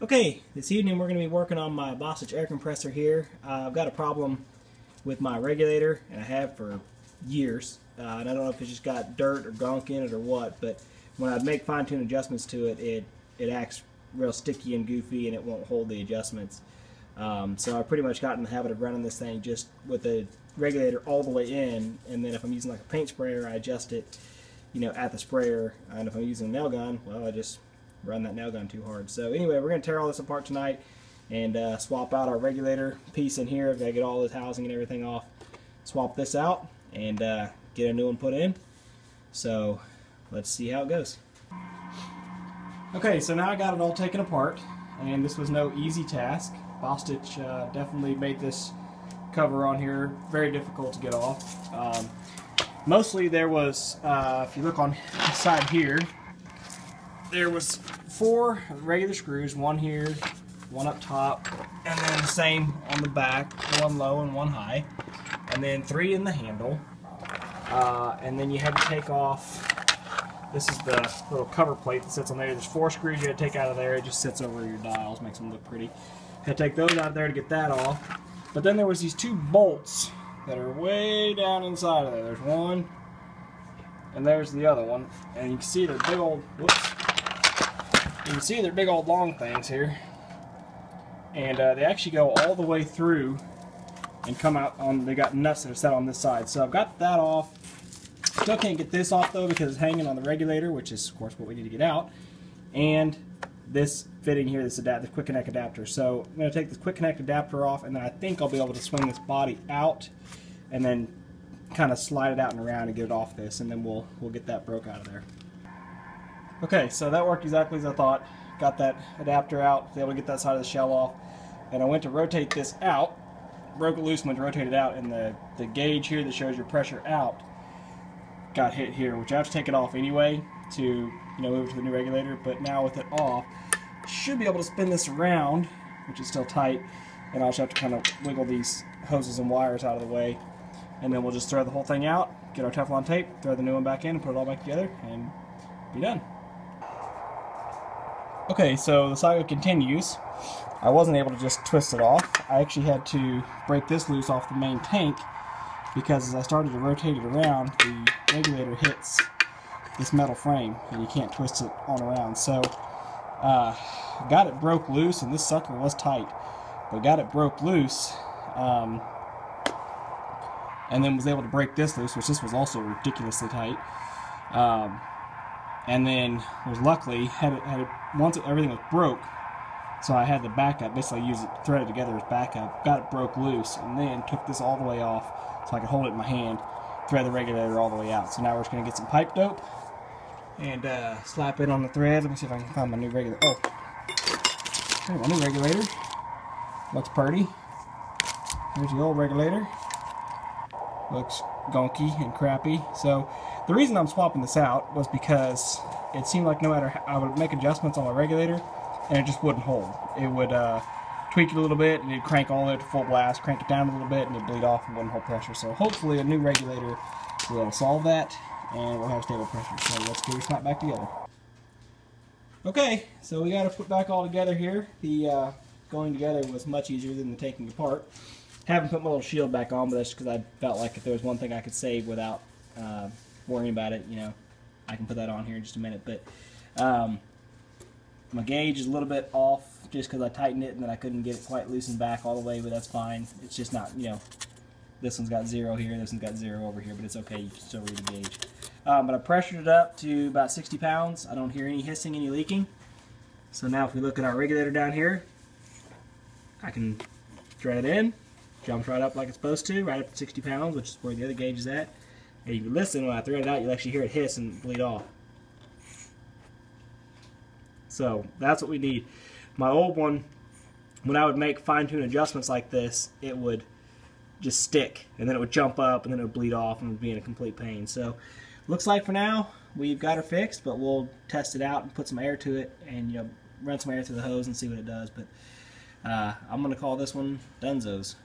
Okay, this evening we're going to be working on my Bostich air compressor here. I've got a problem with my regulator, and I have for years. And I don't know if it's just got dirt or gunk in it or what, but when I make fine-tune adjustments to it, it acts real sticky and goofy, and it won't hold the adjustments. So I pretty much got in the habit of running this thing just with the regulator all the way in, and then if I'm using like a paint sprayer, I adjust it, at the sprayer, and if I'm using a nail gun, well, I just run that nail gun too hard. So anyway, we're going to tear all this apart tonight and swap out our regulator piece in here. I've got to get all this housing and everything off, swap this out, and get a new one put in. So let's see how it goes. Okay, so now I got it all taken apart, and this was no easy task. Bostich definitely made this cover on here very difficult to get off. Mostly there was, if you look on the side here, there was 4 regular screws, one here, one up top, and then the same on the back, one low and one high, and then 3 in the handle. And then you had to take off, this is the little cover plate that sits on there. There's 4 screws you had to take out of there. It just sits over your dials, makes them look pretty. Had to take those out of there to get that off. But then there was these 2 bolts that are way down inside of there. There's one, and there's the other one. And you can see they're big old, whoops. You can see they're big old long things here, and they actually go all the way through and come out on, they got nuts that are set on this side. So I've got that off. Still can't get this off though because it's hanging on the regulator, which is of course what we need to get out, and this fitting here, this quick connect adapter. So I'm going to take this quick connect adapter off, and then I think I'll be able to swing this body out and then kind of slide it out and around and get it off this, and then we'll get that broke out of there. Okay, so that worked exactly as I thought. Got that adapter out, was able to get that side of the shell off, and I went to rotate this out, broke it loose, went to rotate it out, and the gauge here that shows your pressure out got hit here, which I have to take it off anyway to move it to the new regulator. But now with it off, I should be able to spin this around, which is still tight, and I'll just have to kind of wiggle these hoses and wires out of the way, and then we'll just throw the whole thing out, get our Teflon tape, throw the new one back in, and put it all back together, and be done. Okay, so the saga continues. I wasn't able to just twist it off. I actually had to break this loose off the main tank because as I started to rotate it around, the regulator hits this metal frame and you can't twist it on around. So got it broke loose, and this sucker was tight, but got it broke loose, and then was able to break this loose, which this was also ridiculously tight. And then was luckily once everything was broke, so I had the backup, basically used it, thread it together as backup, got it broke loose, and then took this all the way off so I could hold it in my hand, thread the regulator all the way out. So now we're just going to get some pipe dope and slap it on the thread. Let me see if I can find my new regulator. Oh, there's my new regulator. Looks pretty. Here's the old regulator. Looks gunky and crappy. So the reason I'm swapping this out was because it seemed like no matter how I would make adjustments on my regulator, and it just wouldn't hold. It would tweak it a little bit, and it'd crank all the way to full blast, crank it down a little bit, and it'd bleed off and wouldn't hold pressure. So hopefully a new regulator will solve that, and we'll have stable pressure. So let's get her snapped back together. Okay, so we got to put back all together here. The going together was much easier than the taking apart. Haven't put my little shield back on, but that's because I felt like if there was one thing I could save without worrying about it, I can put that on here in just a minute. But my gauge is a little bit off just because I tightened it and then I couldn't get it quite loosened back all the way, but that's fine. It's just not, this one's got 0 here, this one's got 0 over here, but it's okay, you can still read the gauge. But I pressured it up to about 60 pounds. I don't hear any hissing, any leaking. So now if we look at our regulator down here, I can thread it in, jumps right up like it's supposed to, right up to 60 pounds, which is where the other gauge is at. And if you listen, when I thread it out, you'll actually hear it hiss and bleed off. So that's what we need. My old one, when I would make fine-tune adjustments like this, it would just stick, and then it would jump up, and then it would bleed off, and it would be in a complete pain. So looks like for now we've got her fixed, but we'll test it out and put some air to it, and run some air through the hose and see what it does. But I'm going to call this one Dunzos.